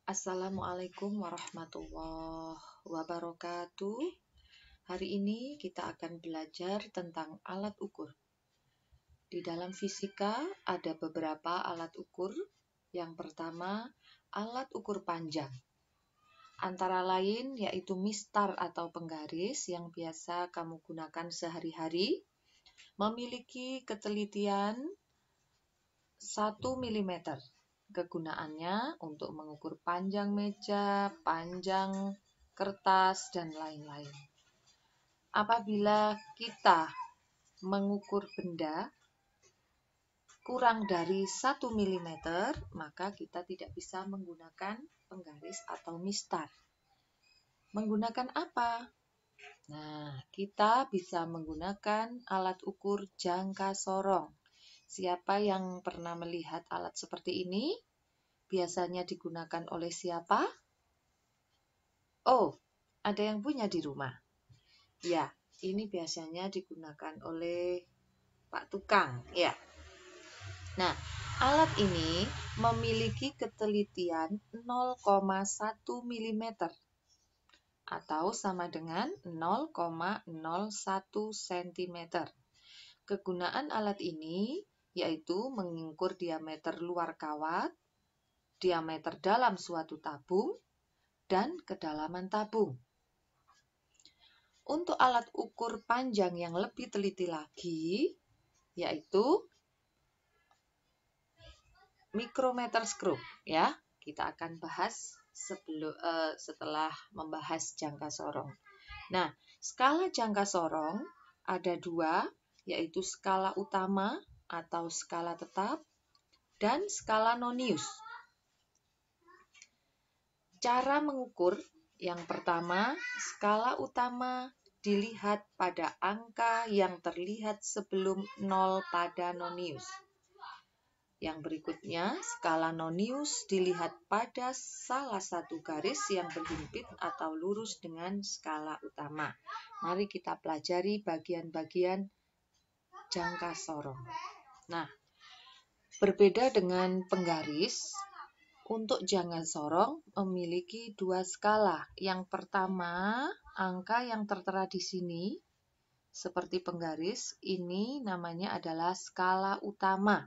Assalamualaikum warahmatullahi wabarakatuh. Hari ini kita akan belajar tentang alat ukur. Di dalam fisika ada beberapa alat ukur. Yang pertama, alat ukur panjang. Antara lain yaitu mistar atau penggaris yang biasa kamu gunakan sehari-hari, memiliki ketelitian 1 mm. Kegunaannya untuk mengukur panjang meja, panjang kertas, dan lain-lain. Apabila kita mengukur benda kurang dari 1 mm, maka kita tidak bisa menggunakan penggaris atau mistar. Menggunakan apa? Nah, kita bisa menggunakan alat ukur jangka sorong. Siapa yang pernah melihat alat seperti ini? Biasanya digunakan oleh siapa? Oh, ada yang punya di rumah. Ya, ini biasanya digunakan oleh Pak Tukang. Ya. Nah, alat ini memiliki ketelitian 0,1 mm atau sama dengan 0,01 cm. Kegunaan alat ini yaitu mengukur diameter luar kawat, diameter dalam suatu tabung, dan kedalaman tabung. Untuk alat ukur panjang yang lebih teliti lagi, yaitu micrometer screw. Ya, kita akan bahas setelah membahas jangka sorong. Nah, skala jangka sorong ada dua, yaitu skala utama atau skala tetap dan skala nonius. Cara mengukur yang pertama, skala utama dilihat pada angka yang terlihat sebelum 0 pada nonius. Yang berikutnya, skala nonius dilihat pada salah satu garis yang berhimpit atau lurus dengan skala utama. Mari kita pelajari bagian-bagian jangka sorong. Nah, berbeda dengan penggaris, untuk jangka sorong memiliki dua skala. Yang pertama, angka yang tertera di sini, seperti penggaris, ini namanya adalah skala utama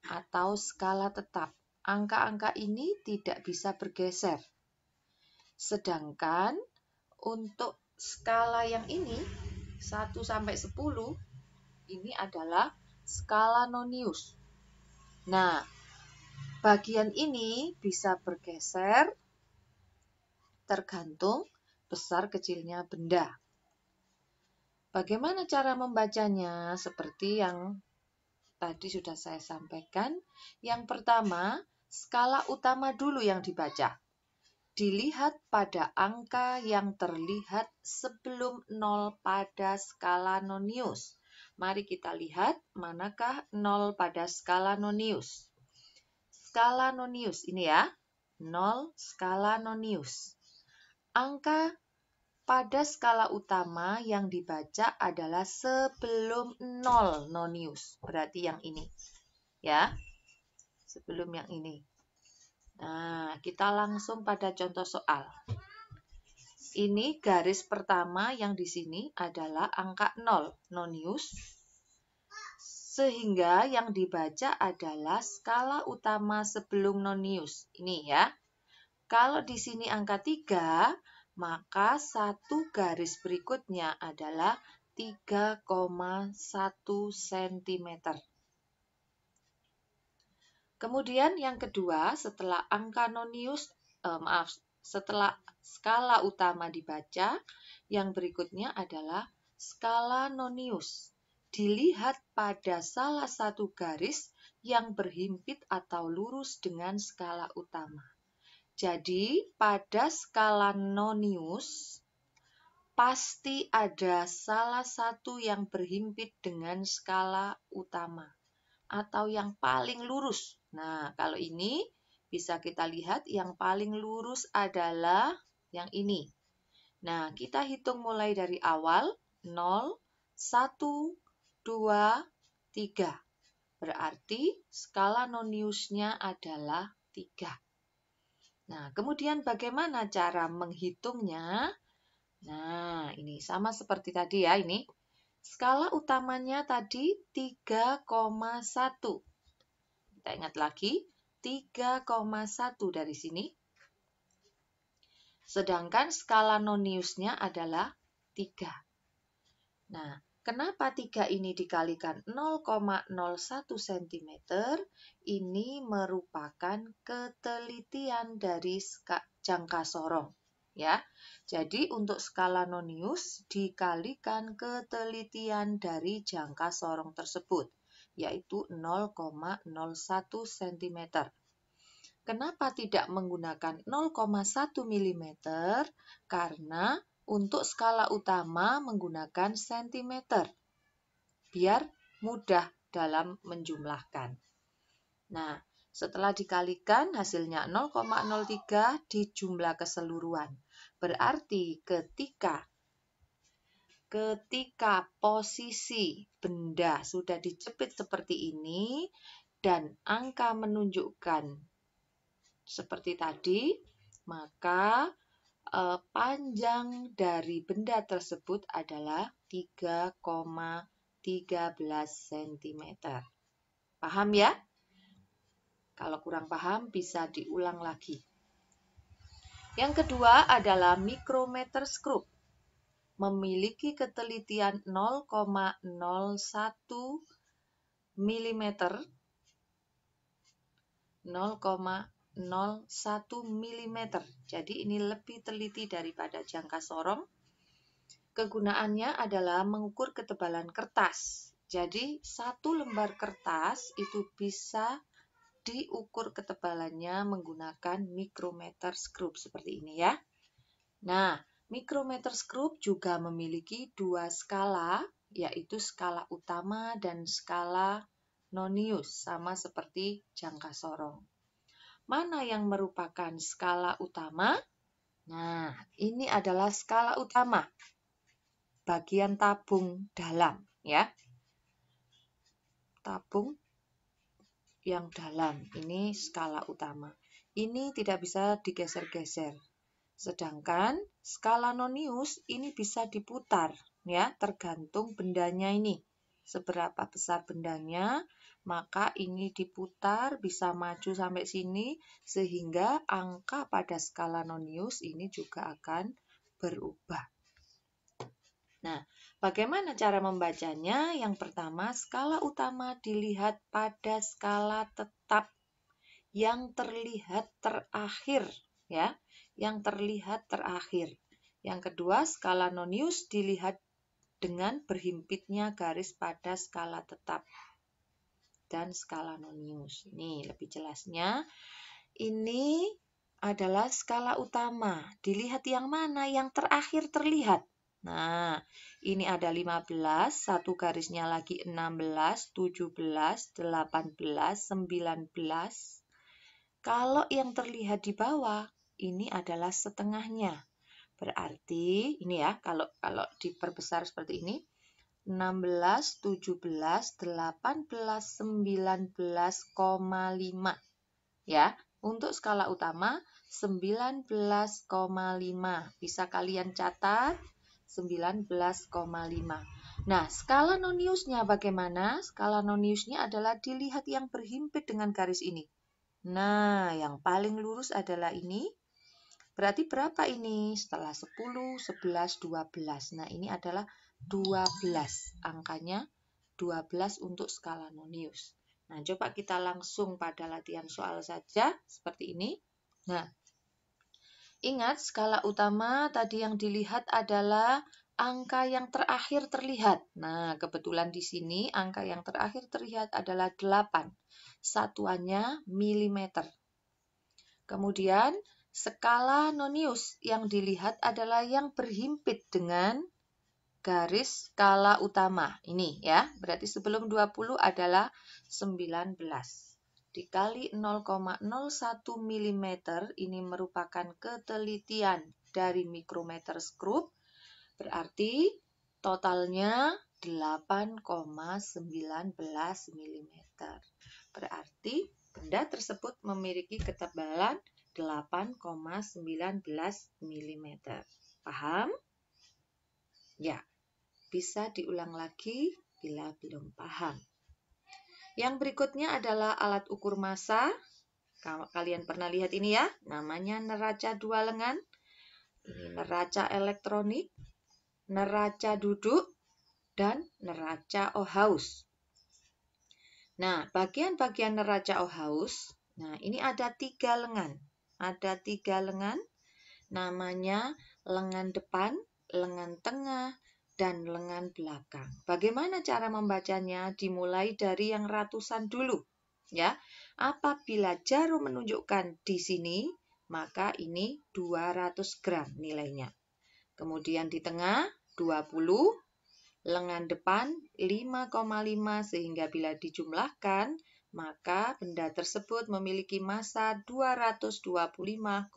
atau skala tetap. Angka-angka ini tidak bisa bergeser. Sedangkan untuk skala yang ini, 1 sampai 10, ini adalah skala nonius. Nah, bagian ini bisa bergeser tergantung besar kecilnya benda. Bagaimana cara membacanya? Seperti yang tadi sudah saya sampaikan. Yang pertama, skala utama dulu yang dibaca. Dilihat pada angka yang terlihat sebelum 0 pada skala nonius. Mari kita lihat manakah 0 pada skala nonius. Skala nonius ini ya, 0 skala nonius. Angka pada skala utama yang dibaca adalah sebelum 0 nonius. Berarti yang ini. Ya, sebelum yang ini. Nah, kita langsung pada contoh soal. Ini garis pertama yang di sini adalah angka 0 nonius. Sehingga yang dibaca adalah skala utama sebelum nonius. Ini ya. Kalau di sini angka 3, maka satu garis berikutnya adalah 3,1 cm. Kemudian yang kedua, setelah angka nonius, setelah skala utama dibaca, yang berikutnya adalah skala nonius. Dilihat pada salah satu garis yang berhimpit atau lurus dengan skala utama. Jadi, pada skala nonius, pasti ada salah satu yang berhimpit dengan skala utama atau yang paling lurus. Nah, kalau ini bisa kita lihat yang paling lurus adalah yang ini. Nah, kita hitung mulai dari awal, 0, 1, 2, 3. Berarti skala noniusnya adalah 3. Nah, kemudian bagaimana cara menghitungnya? Nah, ini sama seperti tadi ya, ini. Skala utamanya tadi 3,1. Kita ingat lagi, 3,1 dari sini. Sedangkan skala noniusnya adalah 3. Nah, kenapa 3 ini dikalikan 0,01 cm? Ini merupakan ketelitian dari jangka sorong. Ya, jadi untuk skala nonius dikalikan ketelitian dari jangka sorong tersebut, yaitu 0,01 cm. Kenapa tidak menggunakan 0,1 mm? Karena untuk skala utama menggunakan cm, biar mudah dalam menjumlahkan. Nah, setelah dikalikan hasilnya 0,03 di jumlah keseluruhan. Berarti ketika posisi benda sudah dijepit seperti ini dan angka menunjukkan seperti tadi, maka panjang dari benda tersebut adalah 3,13 cm. Paham ya? Kalau kurang paham bisa diulang lagi. Yang kedua adalah micrometer screw. Memiliki ketelitian 0,01 mm, 0,01 mm. Jadi ini lebih teliti daripada jangka sorong. Kegunaannya adalah mengukur ketebalan kertas. Jadi satu lembar kertas itu bisa diukur ketebalannya menggunakan micrometer screw seperti ini ya. Nah, micrometer screw juga memiliki dua skala, yaitu skala utama dan skala nonius, sama seperti jangka sorong. Mana yang merupakan skala utama? Nah, ini adalah skala utama. Bagian tabung dalam, ya. Tabung yang dalam, ini skala utama. Ini tidak bisa digeser-geser. Sedangkan skala nonius ini bisa diputar, ya, tergantung bendanya ini. Seberapa besar bendanya, maka ini diputar bisa maju sampai sini sehingga angka pada skala nonius ini juga akan berubah. Nah, bagaimana cara membacanya? Yang pertama, skala utama dilihat pada skala tetap yang terlihat terakhir, ya, yang terlihat terakhir. Yang kedua, skala nonius dilihat dengan berhimpitnya garis pada skala tetap dan skala nonius. Ini lebih jelasnya. Ini adalah skala utama. Dilihat yang mana? Yang terakhir terlihat. Nah, ini ada 15, satu garisnya lagi 16, 17, 18, 19. Kalau yang terlihat di bawah, ini adalah setengahnya. Berarti, ini ya, kalau diperbesar seperti ini, 16, 17, 18, 19,5. Ya, untuk skala utama 19,5. Bisa kalian catat 19,5. Nah, skala noniusnya bagaimana? Skala noniusnya adalah dilihat yang berhimpit dengan garis ini. Nah, yang paling lurus adalah ini. Berarti berapa ini? Setelah 10, 11, 12. Nah, ini adalah 12. Angkanya 12 untuk skala nonius. Nah, coba kita langsung pada latihan soal saja, seperti ini. Nah, ingat skala utama tadi yang dilihat adalah angka yang terakhir terlihat. Nah, kebetulan di sini angka yang terakhir terlihat adalah 8. Satuannya milimeter. Kemudian, skala nonius yang dilihat adalah yang berhimpit dengan garis skala utama. Ini ya, berarti sebelum 20 adalah 19. Dikali 0,01 mm, ini merupakan ketelitian dari micrometer screw, berarti totalnya 8,19 mm. Berarti benda tersebut memiliki ketebalan 8,19 mm. Paham? Ya, bisa diulang lagi bila belum paham. Yang berikutnya adalah alat ukur massa. Kalian pernah lihat ini ya, namanya neraca dua lengan. Ini neraca elektronik, neraca duduk, dan neraca Ohaus. Nah, bagian-bagian neraca Ohaus, nah ini ada 3 lengan. Ada 3 lengan, namanya lengan depan, lengan tengah, dan lengan belakang. Bagaimana cara membacanya? Dimulai dari yang ratusan dulu. Ya, apabila jarum menunjukkan di sini, maka ini 200 gram nilainya. Kemudian di tengah 20, lengan depan 5,5 sehingga bila dijumlahkan, maka benda tersebut memiliki massa 225,5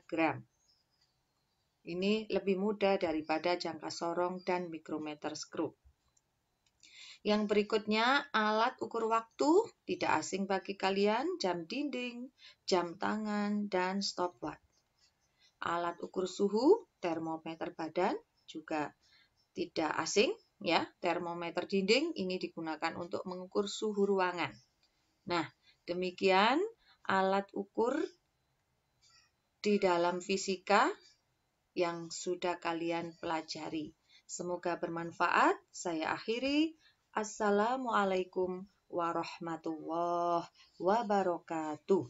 gram. Ini lebih mudah daripada jangka sorong dan mikrometer skrup. Yang berikutnya, alat ukur waktu, tidak asing bagi kalian, jam dinding, jam tangan, dan stopwatch. Alat ukur suhu, termometer badan, juga tidak asing, ya. Termometer dinding ini digunakan untuk mengukur suhu ruangan. Nah, demikian alat ukur di dalam fisika yang sudah kalian pelajari. Semoga bermanfaat. Saya akhiri. Assalamualaikum warahmatullahi wabarakatuh.